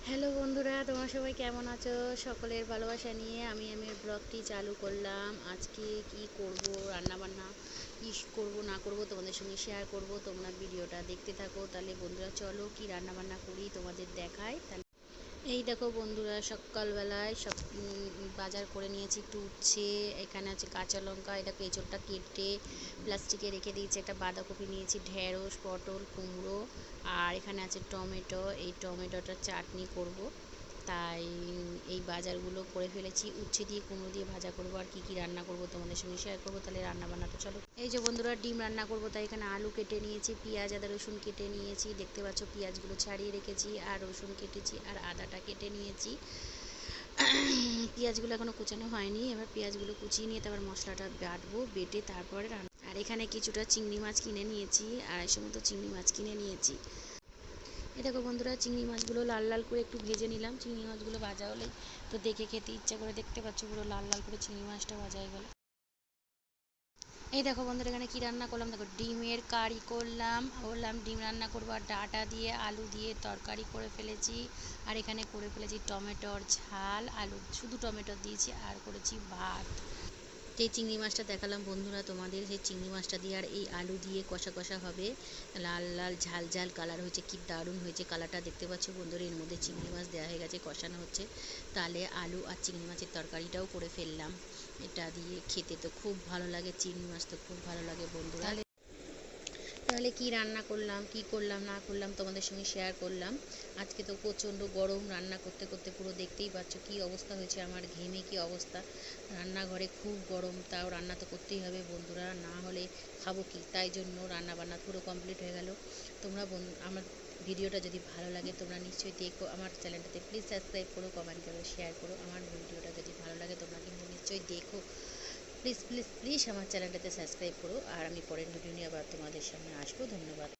Hello বন্ধুরা, তোমরা সবাই কেমন আছো? সকলের ভালোবাসা নিয়ে আমি আমার ব্লগটি চালু করলাম। আজকে কি করব, রান্না বান্না কি করব না করব তোমাদের সঙ্গে শেয়ার করব। তোমরা ভিডিওটা দেখতে থাকো। তাহলে বন্ধুরা চলো কি রান্না বান্না করি তোমাদের দেখাই। তাহলে এই দেখো বন্ধুরা, সকালবেলায় সব বাজার করে নিয়েছি। একটু উচ্ছে, এখানে আছে কাঁচা লঙ্কা, এটা এঁচোড়টা কেটে প্লাস্টিকে রেখে দিয়েছি। একটা বাঁধাকপি নিয়েছি, ঢেঁড়স, পটল, কুমড়ো, আর এখানে আছে টমেটো। এই টমেটোটার চাটনি করব, তাই এই বাজারগুলো করে ফেলেছি। উচ্ছে দিয়ে কুমড়ো দিয়ে ভাজা করব, আর কি কি রান্না করব তোমাদের সঙ্গে শেয়ার করব। তাহলে রান্না বান্নাটা চলো। এই যে বন্ধুরা, ডিম রান্না করব, তাই এখানে আলু কেটে নিয়েছি, পেঁয়াজ আদা রসুন কেটে নিয়েছি। দেখতে পাচ্ছ পেঁয়াজগুলো ছাড়িয়ে রেখেছি, আর রসুন কেটেছি, আর আদাটা কেটে নিয়েছি। পেঁয়াজগুলো এখনও কুচানো হয়নি, এবার পেঁয়াজগুলো কুচিয়ে নিয়ে তারপর মশলাটা বাটবো, বেটে তারপরে রান্না। আর এখানে কিছুটা চিংড়ি মাছ কিনে নিয়েছি, 250 মতো চিংড়ি মাছ কিনে নিয়েছি। এ দেখো বন্ধুরা, চিংড়ি মাছগুলো লাল লাল করে একটু ভেজে নিলাম। চিংড়ি মাছগুলো ভাজা হলেই তো দেখে খেতে ইচ্ছা করে। দেখতে পাচ্ছ পুরো লাল লাল করে চিংড়ি মাছটা ভাজা হয়ে গেল। এই দেখো বন্ধুরা, এখানে কি রান্না করলাম দেখো, ডিমের কারি করলাম। বললাম ডিম রান্না করবো, আর ডাঁটা দিয়ে আলু দিয়ে তরকারি করে ফেলেছি। আর এখানে করে ফেলেছি টমেটোর ঝাল, আলু শুধু টমেটো দিয়েছি, আর করেছি ভাত। এই চিংড়ি মাছটা দেখালাম বন্ধুরা তোমাদের, সেই চিংড়ি মাছটা দিয়ে আর এই আলু দিয়ে কষা কষা হবে। লাল লাল ঝাল ঝাল কালার হয়েছে, কি দারুণ হয়েছে কালারটা। দেখতে পাচ্ছ বন্ধুরা, এর মধ্যে চিংড়ি মাছ দেওয়া হয়ে গেছে, কষানো হচ্ছে। তাহলে আলু আর চিংড়ি মাছের তরকারিটাও করে ফেললাম। এটা দিয়ে খেতে তো খুব ভালো লাগে, চিংড়ি মাছ তো খুব ভালো লাগে বন্ধুরা। তাহলে কি রান্না করলাম, কি করলাম না করলাম তোমাদের সঙ্গে শেয়ার করলাম। আজকে তো প্রচণ্ড গরম, রান্না করতে করতে পুরো দেখতেই পাচ্ছ কি অবস্থা হয়েছে আমার, ঘেমে কি অবস্থা। রান্নাঘরে খুব গরম, তাও রান্না তো করতেই হবে বন্ধুরা, না হলে খাবো কি। তাই জন্য রান্না বান্না পুরো কমপ্লিট হয়ে গেল। তোমরা আমার ভিডিওটা যদি ভালো লাগে তোমরা নিশ্চয়ই দেখো। আমার চ্যানেলটাতে প্লিজ সাবস্ক্রাইব করো, কমেন্ট করো, শেয়ার করো। আমার ভিডিওটা যদি ভালো লাগে তোমরা কিন্তু নিশ্চয়ই দেখো। প্লিজ প্লিজ প্লিজ আমার চ্যানেলটাতে সাবস্ক্রাইব করো। আর আমি পরের ভিডিও নিয়ে আবার তোমাদের সামনে আসবো। ধন্যবাদ।